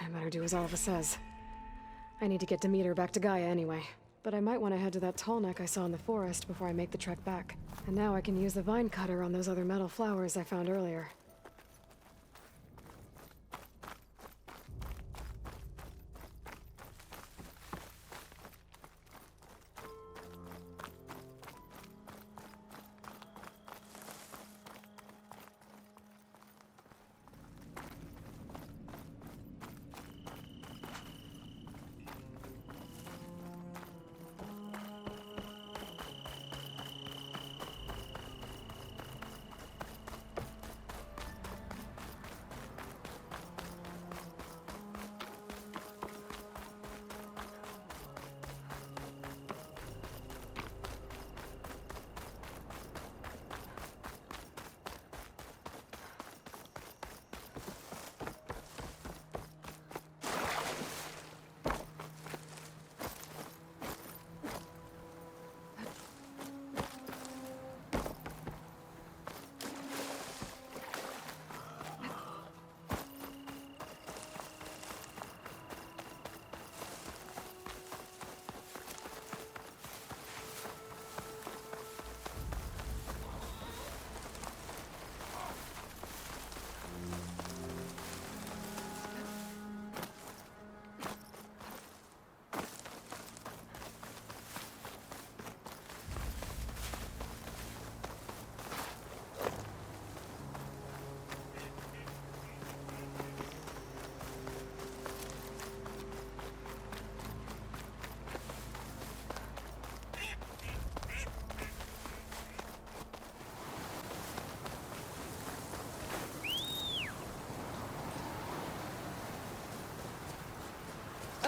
I better do as Alva says. I need to get Demeter back to Gaia anyway. But I might want to head to that tall neck I saw in the forest before I make the trek back. And now I can use the vine cutter on those other metal flowers I found earlier.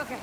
Okay.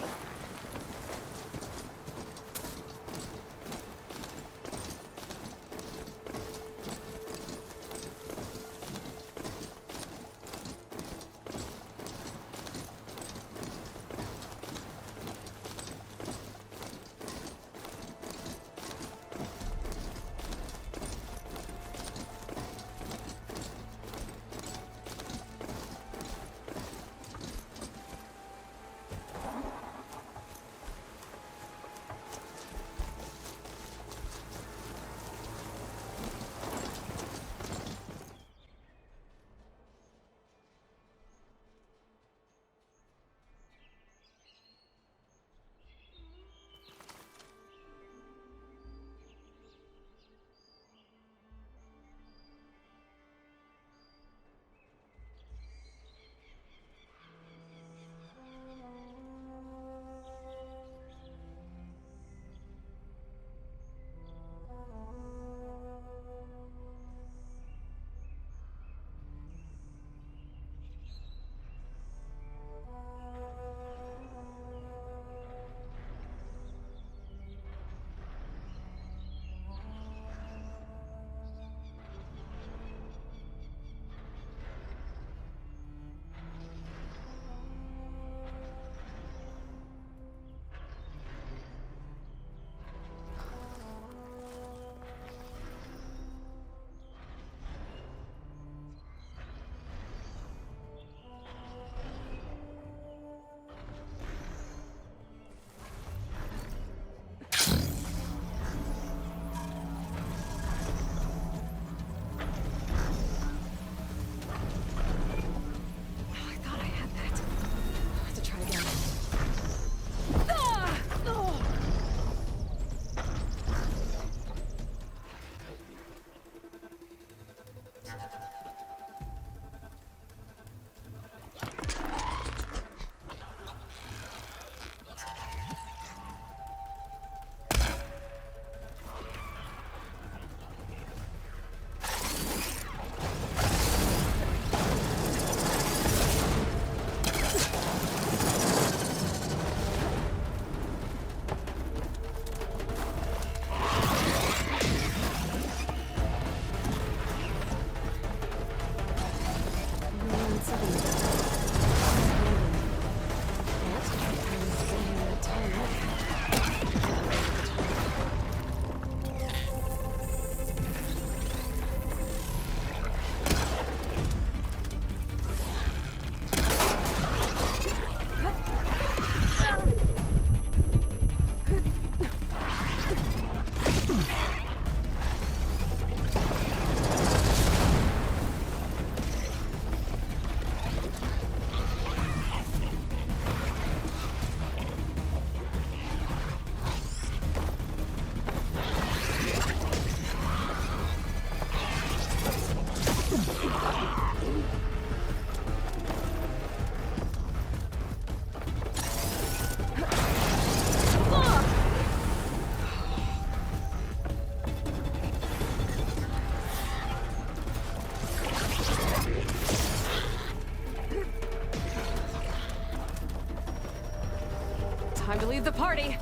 to leave the party.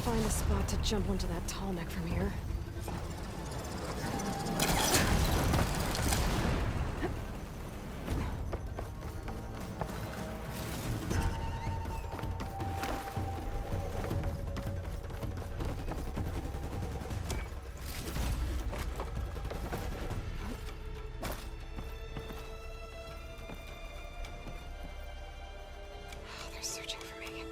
Find a spot to jump onto that tall neck from here. They're searching for me.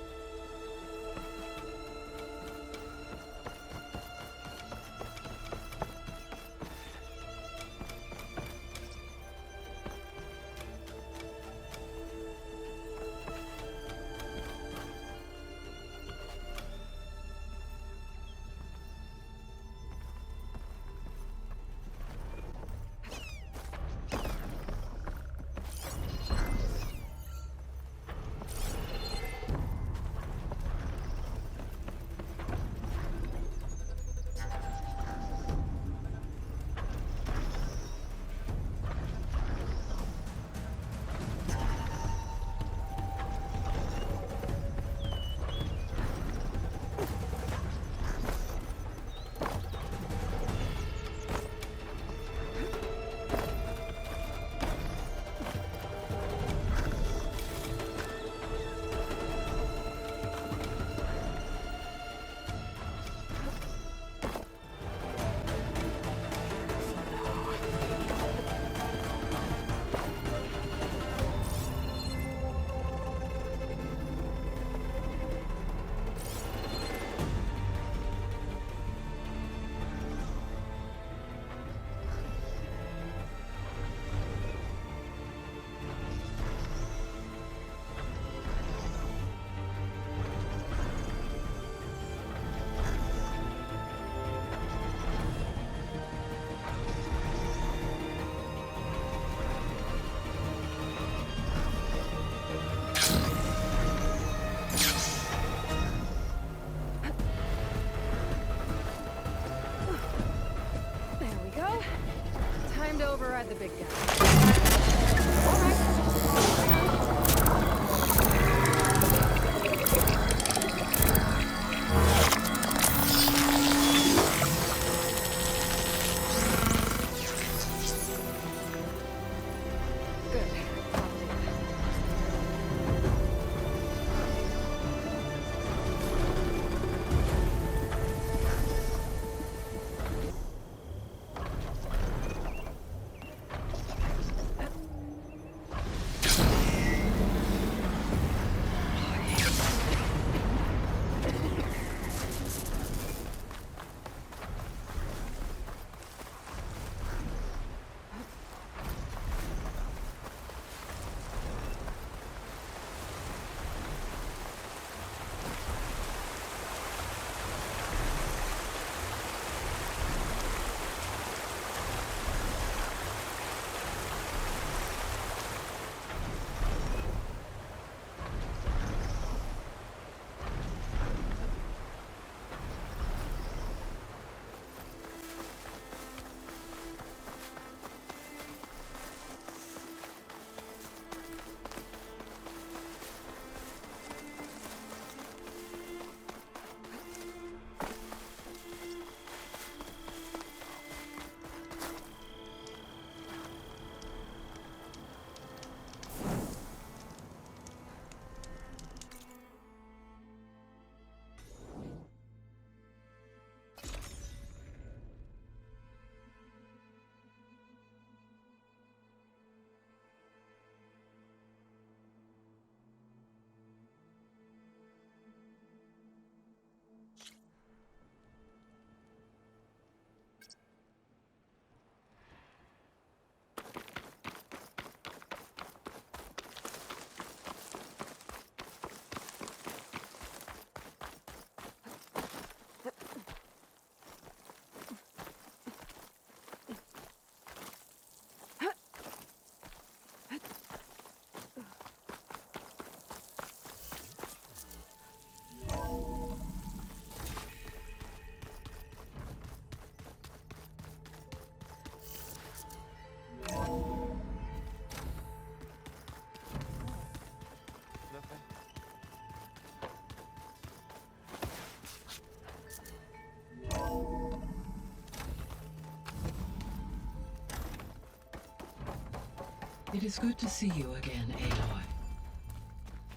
It is good to see you again, Aloy.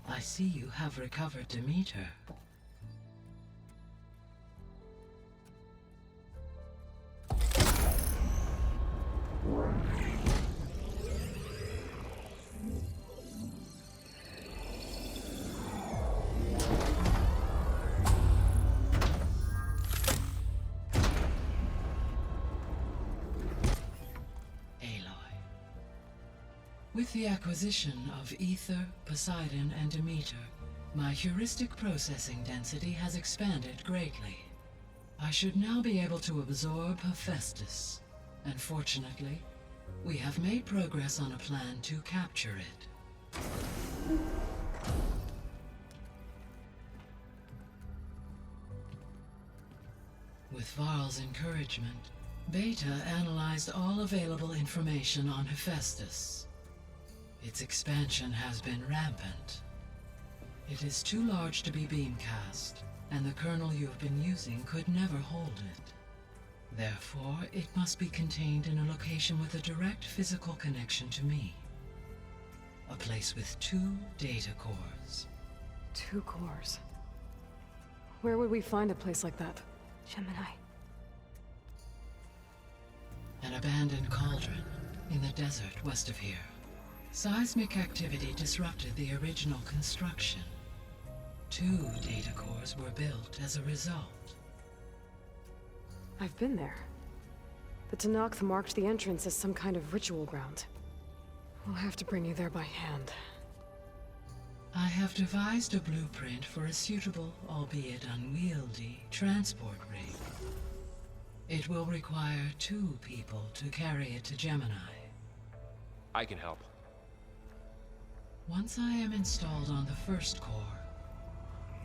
I see you have recovered Demeter. With the acquisition of Ether, Poseidon, and Demeter, my heuristic processing density has expanded greatly. I should now be able to absorb Hephaestus, and fortunately, we have made progress on a plan to capture it. With Varl's encouragement, Beta analyzed all available information on Hephaestus. Its expansion has been rampant. It is too large to be beamcast, and the kernel you have been using could never hold it. Therefore, it must be contained in a location with a direct physical connection to me. A place with 2 data cores. 2 cores? Where would we find a place like that? Gemini. An abandoned cauldron in the desert west of here. Seismic activity disrupted the original construction. 2 data cores were built as a result. I've been there. The Tenakth marked the entrance as some kind of ritual ground. We'll have to bring you there by hand. I have devised a blueprint for a suitable, albeit unwieldy, transport rig. It will require 2 people to carry it to Gemini. I can help. Once I am installed on the first core,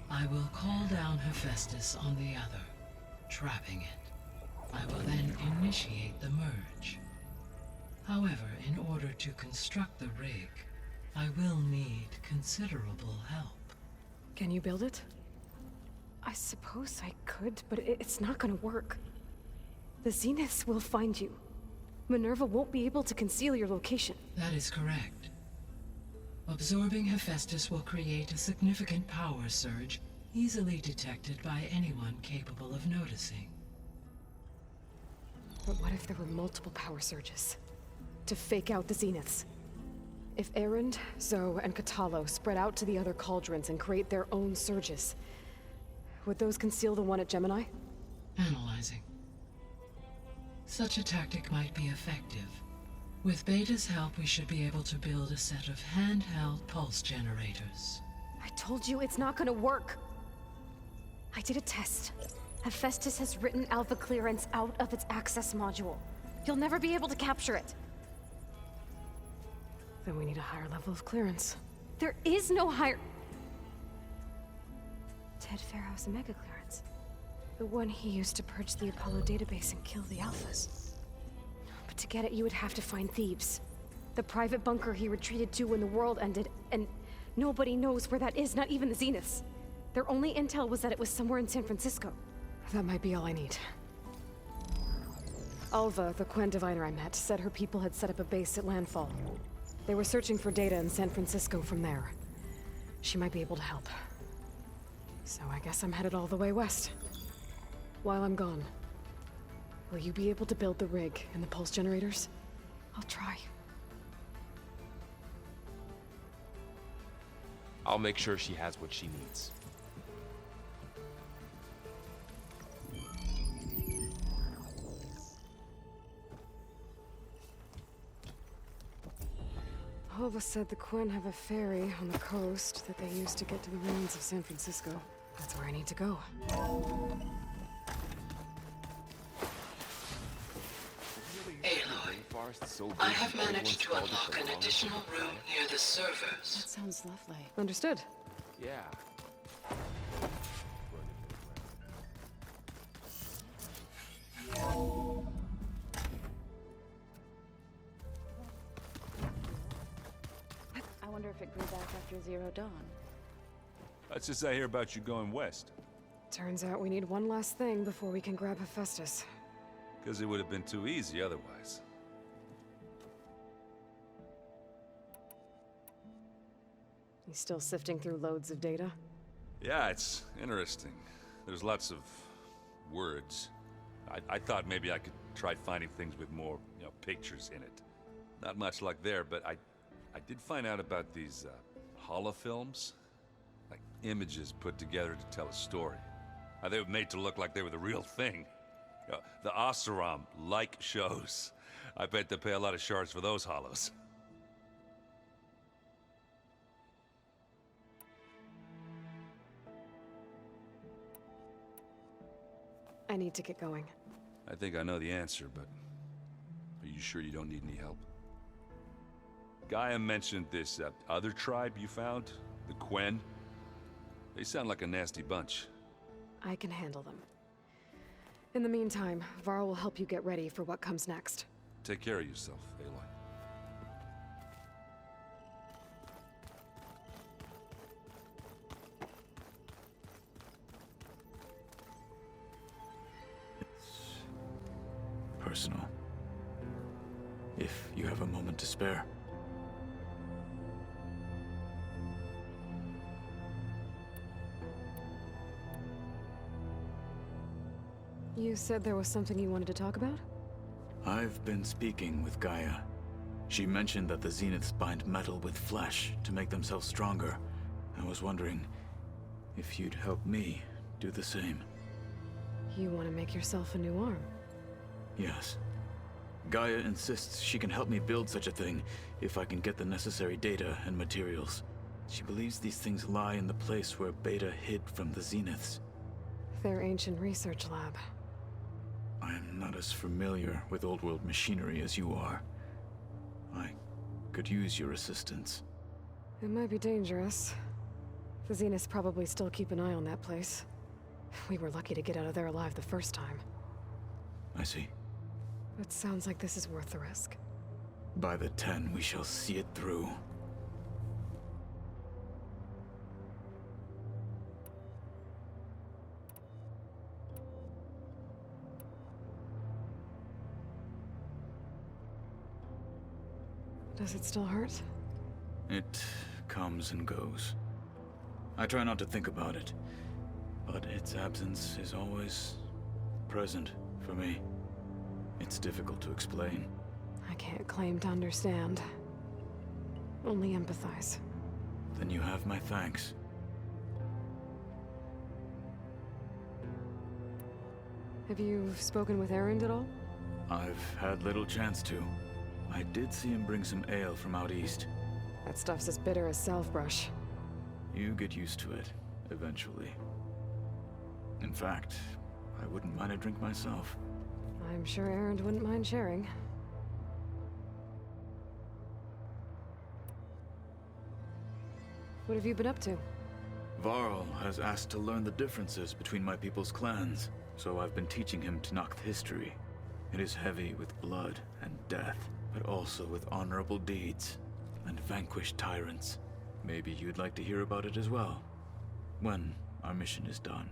I will call down Hephaestus on the other, trapping it. I will then initiate the merge. However, in order to construct the rig, I will need considerable help. Can you build it? I suppose I could, but it's not gonna work. The Zeniths will find you. Minerva won't be able to conceal your location. That is correct. Absorbing Hephaestus will create a significant power surge, easily detected by anyone capable of noticing. But what if there were multiple power surges? To fake out the Zeniths? If Erend, Zoe, and Katalo spread out to the other cauldrons and create their own surges, would those conceal the one at Gemini? Analyzing. Such a tactic might be effective. With Beta's help, we should be able to build a set of handheld pulse generators. I told you it's not gonna work! I did a test. Hephaestus has written Alpha clearance out of its access module. You'll never be able to capture it. Then we need a higher level of clearance. There is no higher... Ted Farrow's Omega clearance. The one he used to purge the Apollo database and kill the Alphas. But to get it, you would have to find Thebes. The private bunker he retreated to when the world ended, and nobody knows where that is, not even the Zeniths. Their only intel was that it was somewhere in San Francisco. That might be all I need. Alva, the Quen diviner I met, said her people had set up a base at landfall. They were searching for data in San Francisco from there. She might be able to help. So I guess I'm headed all the way west. While I'm gone, will you be able to build the rig and the pulse generators? I'll try. I'll make sure she has what she needs. Alva said the Quen have a ferry on the coast that they use to get to the ruins of San Francisco. That's where I need to go. Aloy, I have managed to unlock an additional room near the servers. That sounds lovely. Understood. Yeah. I wonder if it grew back after Zero Dawn. That's just I hear about you going west. Turns out we need one last thing before we can grab Hephaestus. Because it would have been too easy otherwise. You still sifting through loads of data? Yeah, it's interesting. There's lots of words. I thought maybe I could try finding things with more, pictures in it. Not much luck there, but I did find out about these holofilms. Like images put together to tell a story. They were made to look like they were the real thing. The Oseram like shows. I bet they pay a lot of shards for those hollows. I need to get going. I think I know the answer, but are you sure you don't need any help? Gaia mentioned this other tribe you found, the Quen. They sound like a nasty bunch. I can handle them. In the meantime, Varl will help you get ready for what comes next. Take care of yourself, Aloy. Personal. If you have a moment to spare. You said there was something you wanted to talk about? I've been speaking with Gaia. She mentioned that the Zeniths bind metal with flesh to make themselves stronger. I was wondering if you'd help me do the same. You want to make yourself a new arm? Yes. Gaia insists she can help me build such a thing if I can get the necessary data and materials. She believes these things lie in the place where Beta hid from the Zeniths. Their ancient research lab. I am not as familiar with old-world machinery as you are. I could use your assistance. It might be dangerous. The Zeniths probably still keep an eye on that place. We were lucky to get out of there alive the first time. I see. It sounds like this is worth the risk. By the 10, we shall see it through. Does it still hurt? It comes and goes. I try not to think about it, but its absence is always present for me. It's difficult to explain. I can't claim to understand. Only empathize. Then you have my thanks. Have you spoken with Erend at all? I've had little chance to. I did see him bring some ale from out east. That stuff's as bitter as salve-brush. You get used to it, eventually. In fact, I wouldn't mind a drink myself. I'm sure Erend wouldn't mind sharing. What have you been up to? Varl has asked to learn the differences between my people's clans, so I've been teaching him Tenakth history. It is heavy with blood and death, but also with honorable deeds and vanquished tyrants. Maybe you'd like to hear about it as well, when our mission is done.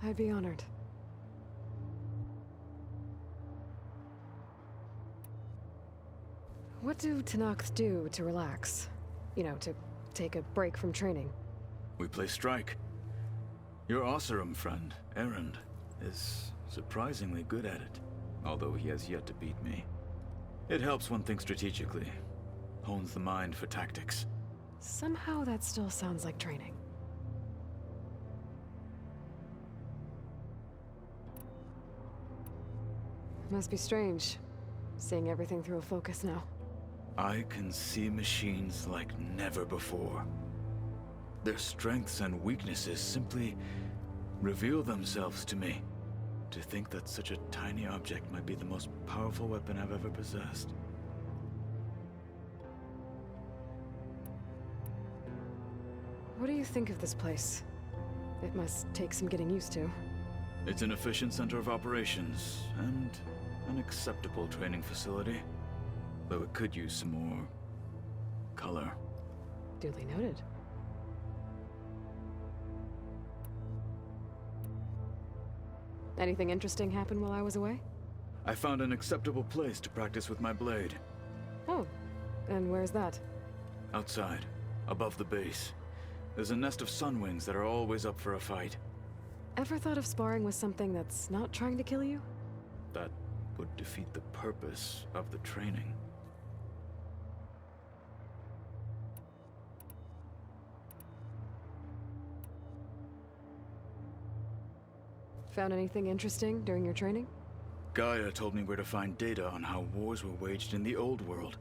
I'd be honored. What do Tenakth do to relax? You know, to take a break from training? We play strike. Your Oseram friend, Erend, is surprisingly good at it, although he has yet to beat me. It helps one think strategically, hones the mind for tactics. Somehow that still sounds like training. Must be strange, seeing everything through a focus now. I can see machines like never before. Their strengths and weaknesses simply reveal themselves to me. To think that such a tiny object might be the most powerful weapon I've ever possessed. What do you think of this place? It must take some getting used to. It's an efficient center of operations, and an acceptable training facility. Though it could use some more color. Duly noted. Anything interesting happen while I was away? I found an acceptable place to practice with my blade. Oh, and where's that? Outside, above the base. There's a nest of sunwings that are always up for a fight. Ever thought of sparring with something that's not trying to kill you? That would defeat the purpose of the training. Found anything interesting during your training? Gaia told me where to find data on how wars were waged in the old world.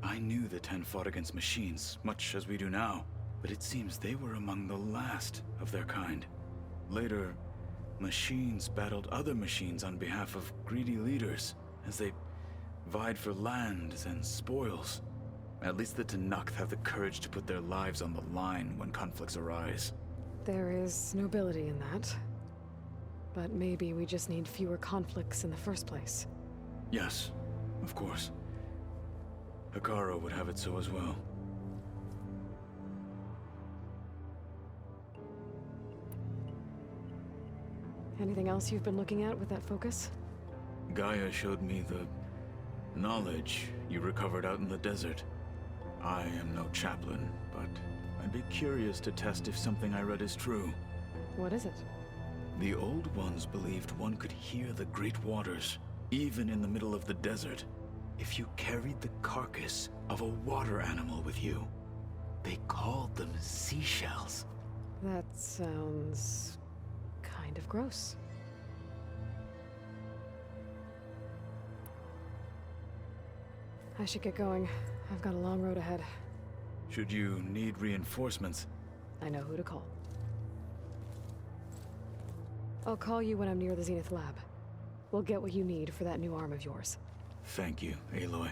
I knew the Ten fought against machines, much as we do now, but it seems they were among the last of their kind. Later, machines battled other machines on behalf of greedy leaders, as they vied for lands and spoils. At least the Tenakth have the courage to put their lives on the line when conflicts arise. There is nobility in that. But maybe we just need fewer conflicts in the first place. Yes, of course. Hekarro would have it so as well. Anything else you've been looking at with that focus? Gaia showed me the knowledge you recovered out in the desert. I am no chaplain, but I'd be curious to test if something I read is true. What is it? The Old Ones believed one could hear the great waters, even in the middle of the desert, if you carried the carcass of a water animal with you. They called them seashells. That sounds kind of gross. I should get going. I've got a long road ahead. Should you need reinforcements? I know who to call. I'll call you when I'm near the Zenith lab. We'll get what you need for that new arm of yours. Thank you, Aloy.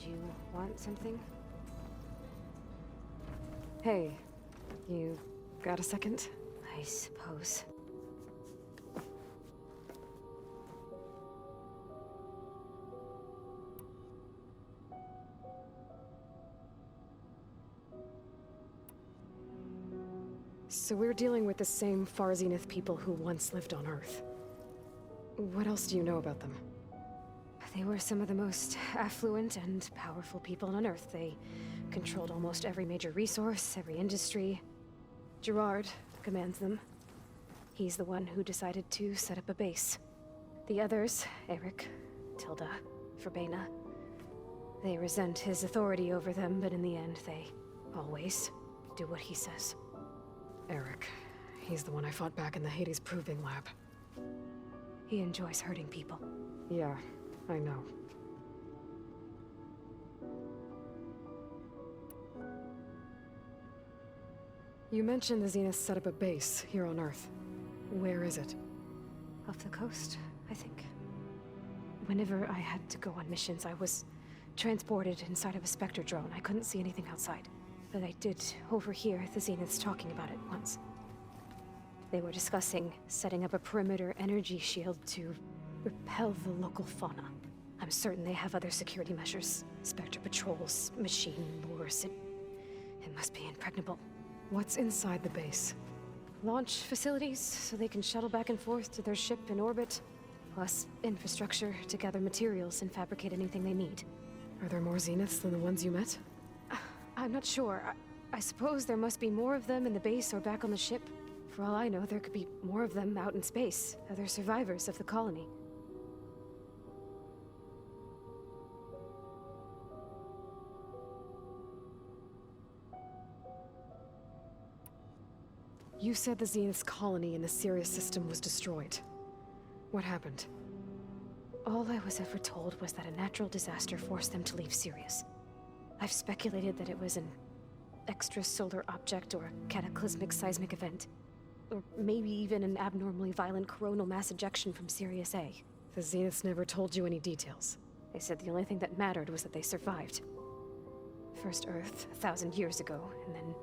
You want something? Hey, you got a second? I suppose. So we're dealing with the same Far Zenith people who once lived on Earth. What else do you know about them? They were some of the most affluent and powerful people on Earth. They controlled almost every major resource, every industry. Gerard commands them. He's the one who decided to set up a base. The others, Eric, Tilda, Verbena, they resent his authority over them, but in the end, they always do what he says. Eric. He's the one I fought back in the Hades Proving Lab. He enjoys hurting people. Yeah, I know. You mentioned the Zenith set up a base here on Earth. Where is it? Off the coast, I think. Whenever I had to go on missions, I was transported inside of a Spectre drone. I couldn't see anything outside. But I did overhear the Zeniths talking about it once. They were discussing setting up a perimeter energy shield to repel the local fauna. I'm certain they have other security measures. Spectre patrols, machine lures. course, it must be impregnable. What's inside the base? Launch facilities, so they can shuttle back and forth to their ship in orbit. Plus, infrastructure to gather materials and fabricate anything they need. Are there more Zeniths than the ones you met? I'm not sure. I suppose there must be more of them in the base or back on the ship. For all I know, there could be more of them out in space, other survivors of the colony. You said the Zenith's colony in the Sirius system was destroyed. What happened? All I was ever told was that a natural disaster forced them to leave Sirius. I've speculated that it was an extrasolar object or a cataclysmic seismic event. Or maybe even an abnormally violent coronal mass ejection from Sirius A. The Zeniths never told you any details. They said the only thing that mattered was that they survived. First Earth, 1,000 years ago, and then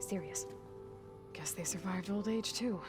Sirius. Guess they survived old age, too.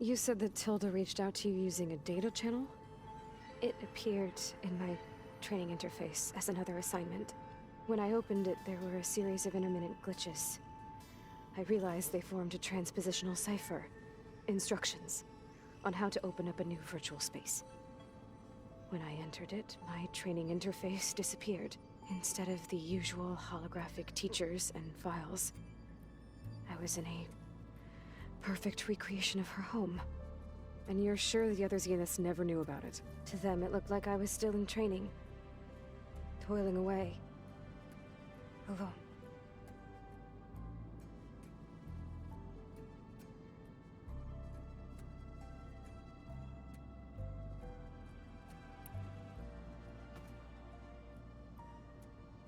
You said that Tilda reached out to you using a data channel? It appeared in my training interface as another assignment. When I opened it, there were a series of intermittent glitches. I realized they formed a transpositional cipher. Instructions on how to open up a new virtual space. When I entered it, my training interface disappeared. Instead of the usual holographic teachers and files, I was in a perfect recreation of her home. And you're sure the other Zeniths never knew about it? To them, it looked like I was still in training. Toiling away. Alone.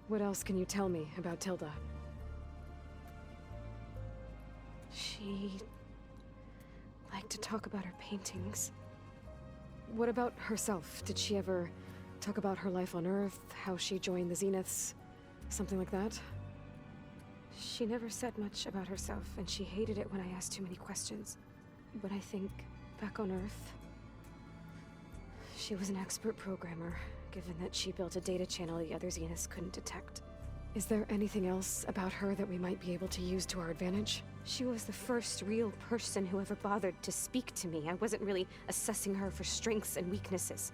What else can you tell me about Tilda? She liked to talk about her paintings. What about herself? Did she ever talk about her life on Earth, how she joined the Zeniths, something like that? She never said much about herself, and she hated it when I asked too many questions. But I think, back on Earth, she was an expert programmer, given that she built a data channel the other Zeniths couldn't detect. Is there anything else about her that we might be able to use to our advantage? She was the first real person who ever bothered to speak to me. I wasn't really assessing her for strengths and weaknesses.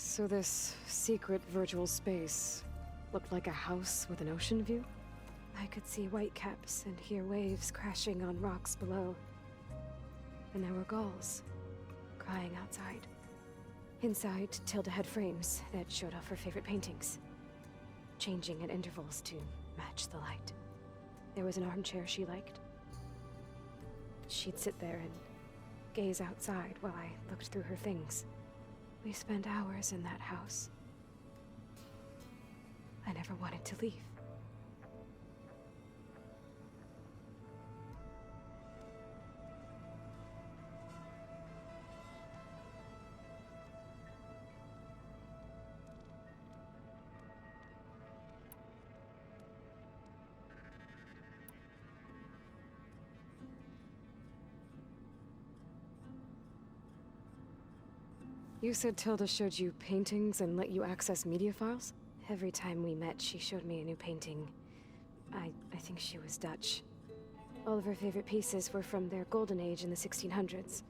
So this secret virtual space looked like a house with an ocean view? I could see whitecaps and hear waves crashing on rocks below. And there were gulls crying outside. Inside, Tilda had frames that showed off her favorite paintings, changing at intervals to match the light. There was an armchair she liked. She'd sit there and gaze outside while I looked through her things. We spent hours in that house. I never wanted to leave. You said Tilda showed you paintings and let you access media files? Every time we met, she showed me a new painting. I think she was Dutch. All of her favorite pieces were from their golden age in the 1600s.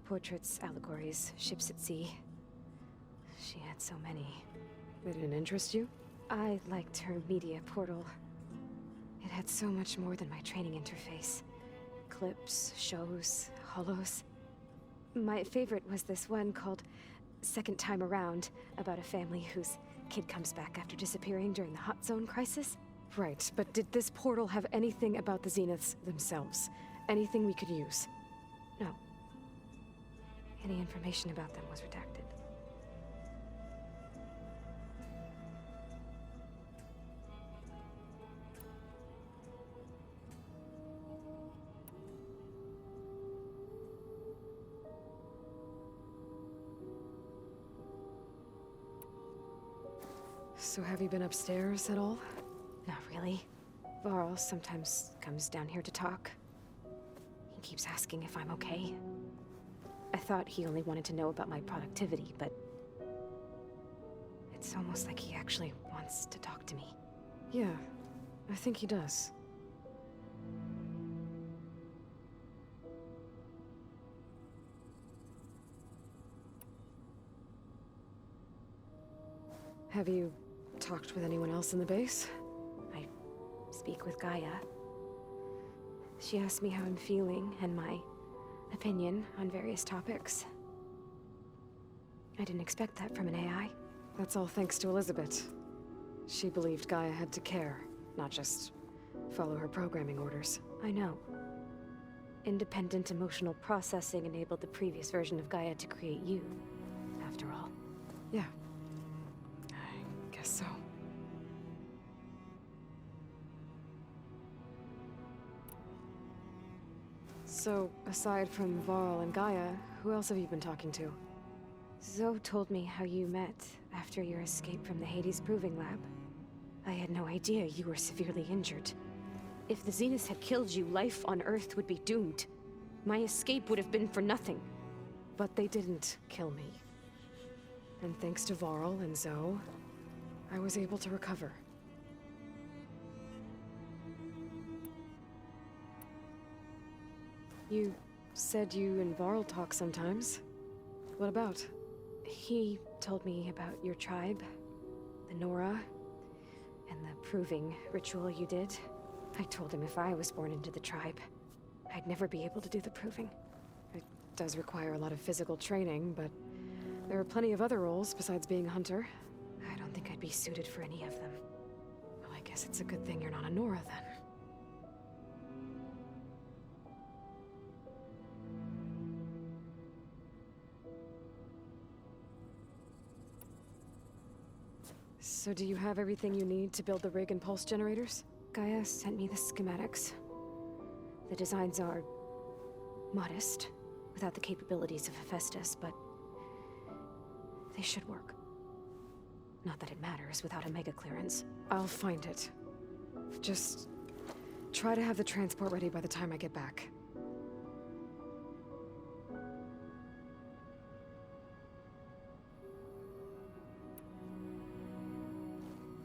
Portraits, allegories, ships at sea. She had so many. They didn't interest you? I liked her media portal. It had so much more than my training interface. Clips, shows, holos. My favorite was this one called Second Time Around, about a family whose kid comes back after disappearing during the Hot Zone crisis. Right, but did this portal have anything about the Zeniths themselves? Anything we could use? No. Any information about them was redacted. So have you been upstairs at all? Not really. Varl sometimes comes down here to talk. He keeps asking if I'm okay. I thought he only wanted to know about my productivity, but it's almost like he actually wants to talk to me. Yeah, I think he does. Have you talked with anyone else in the base? I speak with Gaia. She asked me how I'm feeling and my opinion on various topics. I didn't expect that from an AI. That's all thanks to Elizabeth. She believed Gaia had to care, not just follow her programming orders. I know. Independent emotional processing enabled the previous version of Gaia to create you, after all. Yeah. I guess so. So, aside from Varl and Gaia, who else have you been talking to? Zoe told me how you met after your escape from the Hades Proving Lab. I had no idea you were severely injured. If the Zeniths had killed you, life on Earth would be doomed. My escape would have been for nothing. But they didn't kill me. And thanks to Varl and Zoe, I was able to recover. You said you and Varl talk sometimes. What about? He told me about your tribe, the Nora, and the proving ritual you did. I told him if I was born into the tribe, I'd never be able to do the proving. It does require a lot of physical training, but there are plenty of other roles besides being a hunter. I don't think I'd be suited for any of them. Well, I guess it's a good thing you're not a Nora, then. So do you have everything you need to build the rig and pulse generators? Gaia sent me the schematics. The designs are modest, without the capabilities of Hephaestus, but they should work. Not that it matters without a mega clearance. I'll find it. Just try to have the transport ready by the time I get back.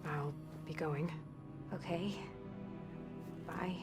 I'll be going. Okay. Bye.